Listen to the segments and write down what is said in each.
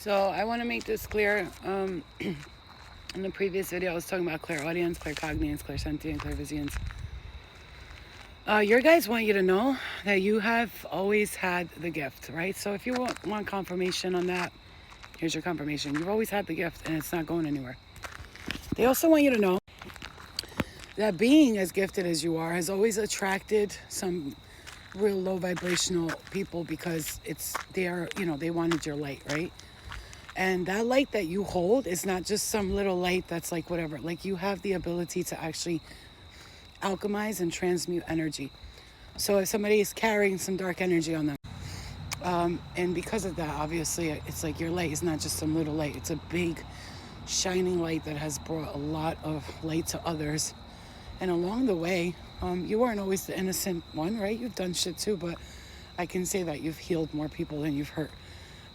So I want to make this clear. In the previous video, I was talking about clairaudience, claircognizance, clairsentience, clairvisience. Your guys want you to know that you have always had the gift, right? So if you want confirmation on that, here's your confirmation. You've always had the gift and it's not going anywhere. They also want you to know that being as gifted as you are has always attracted some real low vibrational people because they wanted your light, right? And that light that you hold is not just some little light that's like whatever. Like you have the ability to actually alchemize and transmute energy. So if somebody is carrying some dark energy on them, and because of that, obviously, it's like your light is not just some little light. It's a big, shining light that has brought a lot of light to others. And along the way, you weren't always the innocent one, right? You've done shit too, but I can say that you've healed more people than you've hurt.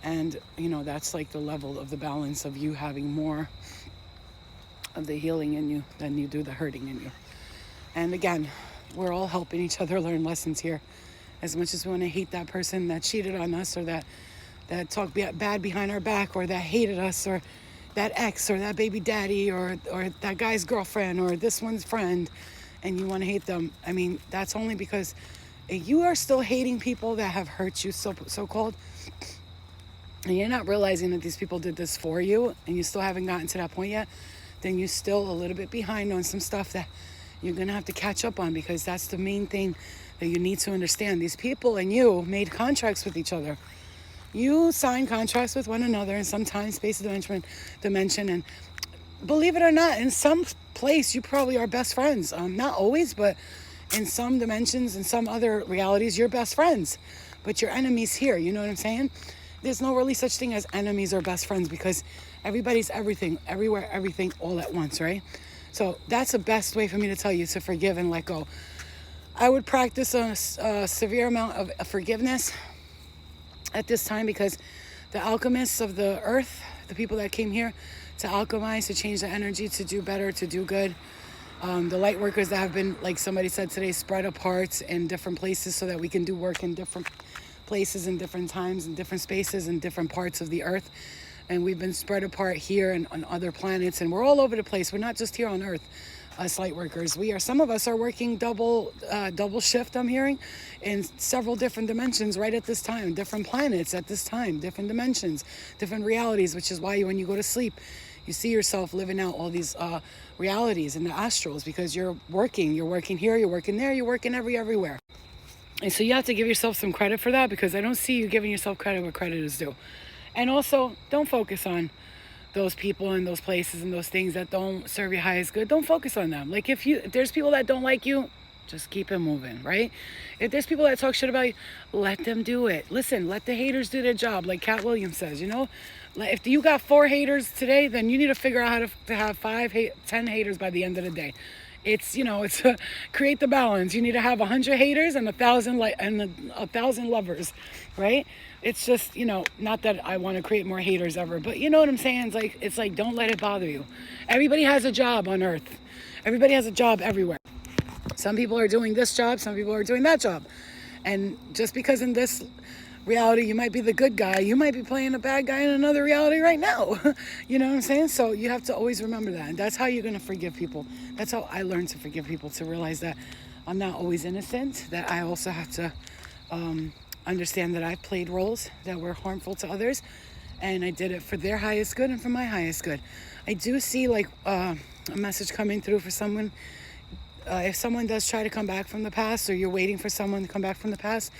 And, that's like the level of the balance of you having more of the healing in you than you do the hurting in you. And again, we're all helping each other learn lessons here. As much as we want to hate that person that cheated on us or that talked bad behind our back or that hated us or that ex or that baby daddy or that guy's girlfriend or this one's friend, and you want to hate them, I mean, that's only because you are still hating people that have hurt you, so-called, and you're not realizing that these people did this for you and you still haven't gotten to that point yet, then you're still a little bit behind on some stuff that you're going to have to catch up on, because that's the main thing that you need to understand. These people and you made contracts with each other. You signed contracts with one another in some time, space, dimension, and believe it or not, in some place you probably are best friends. Not always, but in some dimensions, in some other realities, you're best friends. But you're enemies here, you know what I'm saying? There's no really such thing as enemies or best friends, because everybody's everything, everywhere, everything, all at once, right? So that's the best way for me to tell you to forgive and let go. I would practice a severe amount of forgiveness at this time, because the alchemists of the earth, the people that came here to alchemize, to change the energy, to do better, to do good, the light workers that have been, like somebody said today, spread apart in different places so that we can do work in different places in different times, in different spaces, in different parts of the earth. And we've been spread apart here and on other planets, and we're all over the place. We're not just here on earth, us light workers. Some of us are working double shift, I'm hearing, in several different dimensions right at this time, different planets at this time, different dimensions, different realities, which is why when you go to sleep, you see yourself living out all these realities in the astrals, because you're working here, you're working there, you're working everywhere. And so you have to give yourself some credit for that, because I don't see you giving yourself credit where credit is due. And also, don't focus on those people and those places and those things that don't serve your highest good. Don't focus on them. Like if there's people that don't like you, just keep it moving, right? If there's people that talk shit about you, let them do it. Listen, let the haters do their job, like Cat Williams says, If you got 4 haters today, then you need to figure out how to have 10 haters by the end of the day. It's create the balance. You need to have 100 haters and 1,000 lovers, right? It's just, not that I want to create more haters ever, but you know what I'm saying? It's like don't let it bother you. Everybody has a job on earth. Everybody has a job everywhere. Some people are doing this job, some people are doing that job. And just because in this reality you might be the good guy, you might be playing a bad guy in another reality right now. You know what I'm saying? So you have to always remember that. And that's how you're going to forgive people. That's how I learned to forgive people, to realize that I'm not always innocent, that I also have to understand that I've played roles that were harmful to others, and I did it for their highest good and for my highest good. I do see a message coming through for someone. If someone does try to come back from the past, or you're waiting for someone to come back from the past,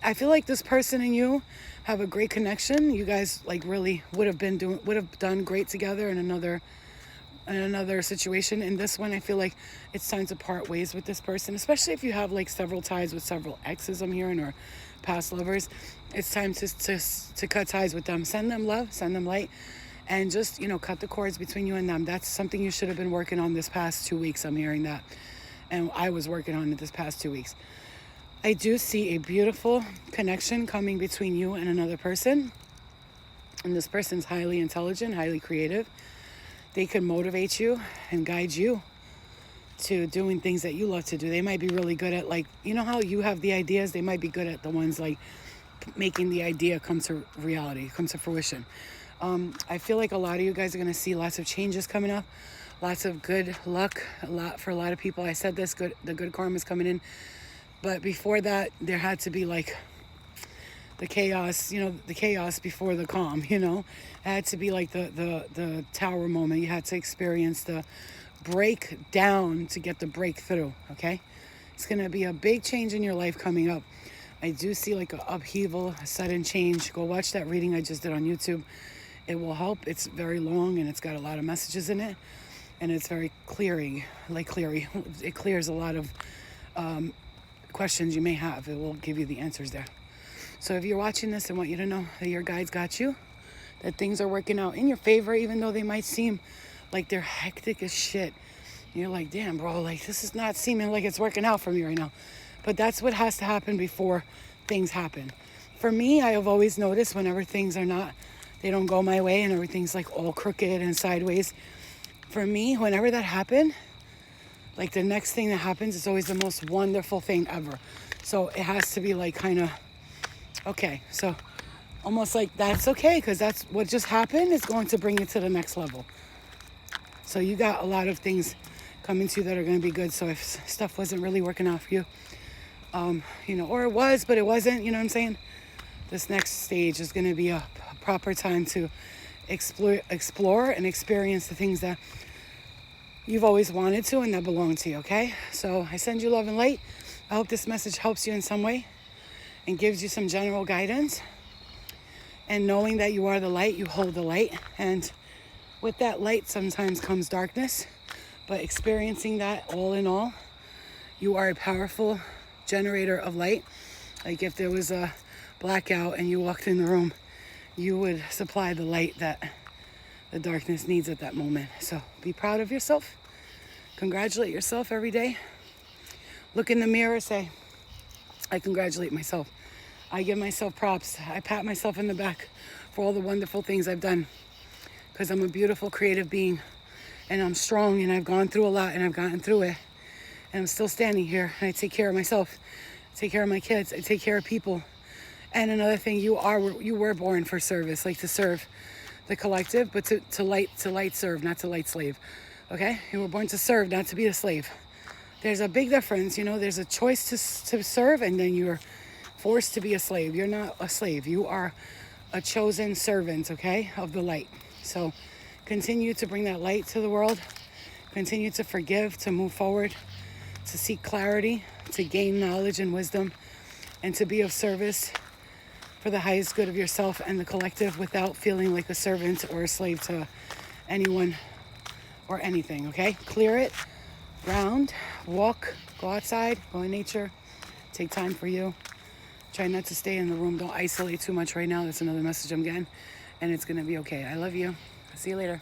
I feel like this person and you have a great connection. You guys really would have done great together in another situation. In this one, I feel like it's time to part ways with this person, especially if you have several ties with several exes, I'm hearing, or past lovers. It's time to cut ties with them. Send them love, send them light, and just cut the cords between you and them. That's something you should have been working on this past 2 weeks. I'm hearing that, and I was working on it this past 2 weeks. I do see a beautiful connection coming between you and another person, and this person's highly intelligent, highly creative. They can motivate you and guide you to doing things that you love to do. They might be really good at how you have the ideas. They might be good at the ones making the idea come to reality, come to fruition. I feel like a lot of you guys are going to see lots of changes coming up, lots of good luck, for a lot of people. I said this, the good karma is coming in. But before that, there had to be like the chaos, the chaos before the calm, It had to be like the tower moment. You had to experience the breakdown to get the breakthrough, okay? It's going to be a big change in your life coming up. I do see like an upheaval, a sudden change. Go watch that reading I just did on YouTube. It will help. It's very long and it's got a lot of messages in it. And it's very clearing. It clears a lot of questions you may have. It will give you the answers there. So if you're watching this, I want you to know that your guides got you, that things are working out in your favor, even though they might seem like they're hectic as shit. You're like, damn, bro, like this is not seeming like it's working out for me right now. But that's what has to happen before things happen. For me, I have always noticed whenever things are not, they don't go my way and everything's like all crooked and sideways. For me, whenever that happened, like the next thing that happens is always the most wonderful thing ever. So it has to be like kind of, okay, so almost like that's okay because that's what just happened is going to bring you to the next level. So you got a lot of things coming to you that are going to be good. So if stuff wasn't really working out for you, or it was, but it wasn't, you know what I'm saying? This next stage is going to be a proper time to explore and experience the things that you've always wanted to and that belong to you, okay? So I send you love and light. I hope this message helps you in some way and gives you some general guidance. And knowing that you are the light, you hold the light. And with that light sometimes comes darkness. But experiencing that all in all, you are a powerful generator of light. Like if there was a blackout and you walked in the room, you would supply the light that the darkness needs at that moment. So be proud of yourself. Congratulate yourself every day. Look in the mirror, say, I congratulate myself. I give myself props. I pat myself in the back for all the wonderful things I've done. Because I'm a beautiful, creative being. And I'm strong and I've gone through a lot and I've gotten through it. And I'm still standing here and I take care of myself. I take care of my kids. I take care of people. And another thing, you were born for service, like to serve the collective, but to light serve, not to light slave. Okay? You were born to serve, not to be a slave. There's a big difference, there's a choice to serve and then you're forced to be a slave. You're not a slave. You are a chosen servant, okay, of the light. So continue to bring that light to the world. Continue to forgive, to move forward, to seek clarity, to gain knowledge and wisdom, and to be of service for the highest good of yourself and the collective without feeling like a servant or a slave to anyone or anything, okay? Clear it, ground, walk, go outside, go in nature, take time for you. Try not to stay in the room. Don't isolate too much right now. That's another message I'm getting. And it's going to be okay. I love you. See you later.